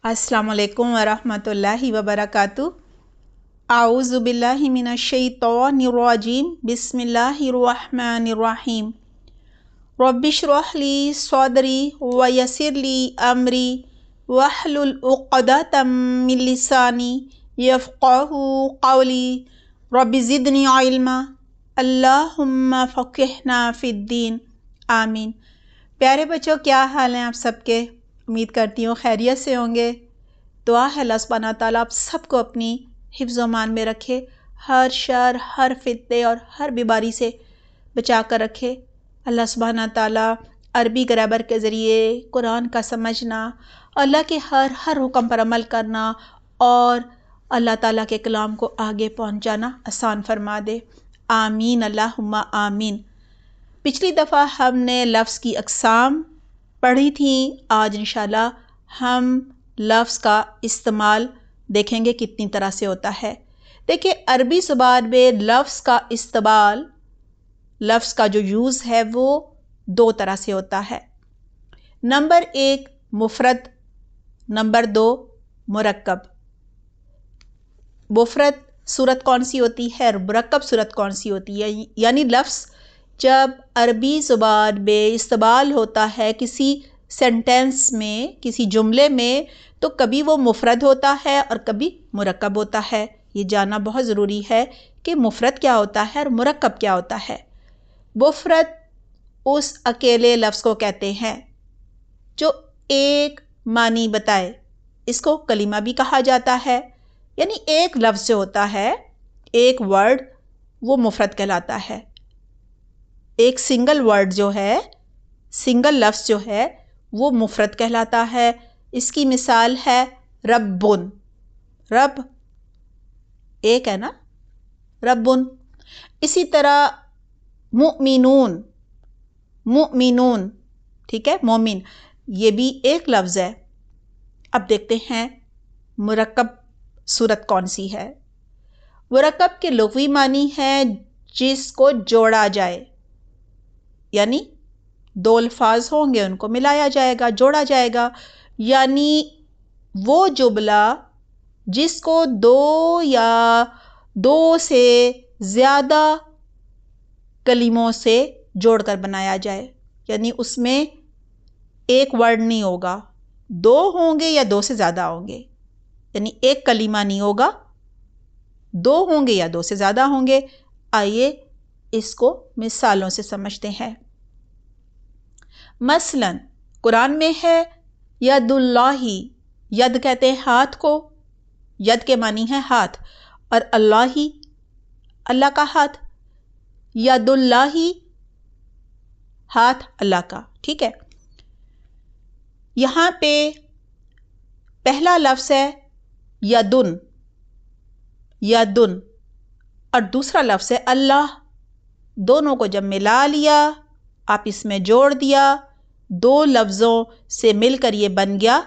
अस्सलामु अलैकुम वरहमतुल्लाहि वबरकातुहू। आऊज़ु बिल्लाहि मिनश्शैतानिर्रजीम। बिस्मिल्लाहिर्रहमानिर्रहीम। रब्बिश्रह ली सदरी वयस्सिरली अमरी वहलुल उक़दतम मिन लिसानी यफ़क़हू क़ौली। रब्बि ज़िदनी इल्मा अल्लाहुम्मा फ़क़िहना फ़िद्दीन। आमीन। प्यारे बच्चों, क्या हाल हैं आप सबके? उम्मीद करती हूँ खैरियत से होंगे। दुआ है अल्लाह सुब्हाना ताला आप सबको अपनी हिफ्ज़ मान में रखे, हर शर, हर फितने और हर बीमारी से बचा कर रखे। अल्लाह सुब्हाना ताला अरबी ग्रामर के ज़रिए कुरान का समझना, अल्लाह के हर हुक्म पर अमल करना और अल्लाह ताला के कलाम को आगे पहुँचाना आसान फरमा दे। आमीन अल्लाहुम्मा आमीन। पिछली दफ़ा हमने लफ्ज़ की अक़साम पढ़ी थी। आज इंशाल्लाह हम लफ्ज़ का इस्तेमाल देखेंगे कितनी तरह से होता है। देखिए, अरबी ज़ुबान में लफ्ज़ का इस्तेमाल, लफ्ज़ का जो यूज़ है वो दो तरह से होता है। नंबर एक मुफ़रद, नंबर दो मुरक्कब। मुफ़रद सूरत कौन सी होती है और मुरक्कब सूरत कौन सी होती है? यानी लफ्ज़ जब अरबी ज़ुबान में इस्तेमाल होता है किसी सेंटेंस में, किसी जुमले में, तो कभी वो मुफ़रद होता है और कभी मुरक्कब होता है। ये जानना बहुत ज़रूरी है कि मुफ़रद क्या होता है और मुरक्कब क्या होता है। मुफ़रद उस अकेले लफ्ज़ को कहते हैं जो एक मानी बताए। इसको कलीमा भी कहा जाता है। यानी एक लफ्ज़ जो होता है, एक वर्ड, वो मुफ़रद कहलाता है। एक सिंगल वर्ड जो है, सिंगल लफ्ज़ जो है, वो मुफ़रद कहलाता है। इसकी मिसाल है रब्बुन। रब एक है ना, रब्बुन। इसी तरह मुमिनून, मुमिनून, ठीक है, मोमिन, ये भी एक लफ्ज़ है। अब देखते हैं मुरक्कब सूरत कौन सी है। मुरक्कब के लुग़वी मानी है जिसको जोड़ा जाए, यानी दो अल्फाज होंगे उनको मिलाया जाएगा, जोड़ा जाएगा। यानी वो जुमला जिसको दो या दो से ज़्यादा कलीमों से जोड़कर बनाया जाए। यानी उसमें एक वर्ड नहीं होगा, दो होंगे या दो से ज़्यादा होंगे। यानी एक कलीमा नहीं होगा, दो होंगे या दो से ज़्यादा होंगे। आइए इसको मिसालों से समझते हैं। मसलन कुरान में है यदुल्लाही। यद कहते हैं हाथ को, यद के मानी है हाथ, और अल्लाही अल्लाह का हाथ। यदुल्लाही हाथ अल्लाह का, ठीक है। यहाँ पे पहला लफ्ज़ है यदुन, यदुन, और दूसरा लफ्ज़ है अल्लाह। दोनों को जब मिला लिया, आप इसमें जोड़ दिया, दो लफ्ज़ों से मिलकर ये बन गया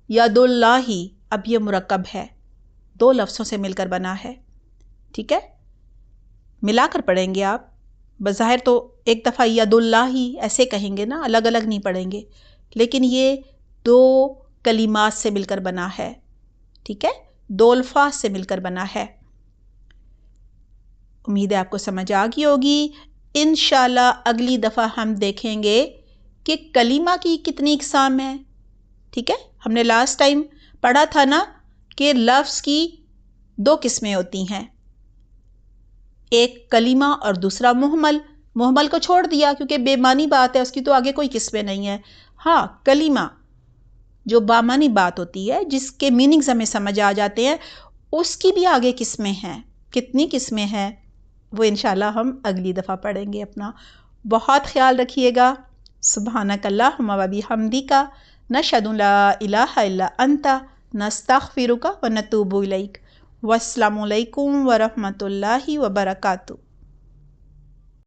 यदुल्लाही। अब ये मुरक्कब है, दो लफ्ज़ों से मिलकर बना है, ठीक है। मिलाकर पढ़ेंगे आप। बज़ाहिर तो एक दफ़ा यदुल्लाही ऐसे कहेंगे ना, अलग अलग नहीं पढ़ेंगे, लेकिन ये दो कलिमात से मिलकर बना है, ठीक है, दो अल्फाज से मिलकर बना है। उम्मीद है आपको समझ आ गई होगी। इंशाल्लाह अगली दफ़ा हम देखेंगे कि कलीमा की कितनी इक़साम है, ठीक है। हमने लास्ट टाइम पढ़ा था ना कि लफ्ज़ की दो किस्में होती हैं, एक कलीमा और दूसरा मुहमल। मुहमल को छोड़ दिया क्योंकि बेमानी बात है, उसकी तो आगे कोई किस्में नहीं है। हाँ, कलीमा जो बामानी बात होती है, जिसके मीनिंग्स हमें समझ आ जाते हैं, उसकी भी आगे किस्में हैं। कितनी किस्में हैं वो इंशाल्लाह हम अगली दफ़ा पढ़ेंगे। अपना बहुत ख्याल रखिएगा। सुब्हानक अल्लाहुम्मा व बिहम्दिका नशहदु ला इलाहा इल्ला अंता नस्तग़फिरुका व नतूबु इलैक। वस्सलामु अलैकुम व रहमतुल्लाहि व बरकातुहू।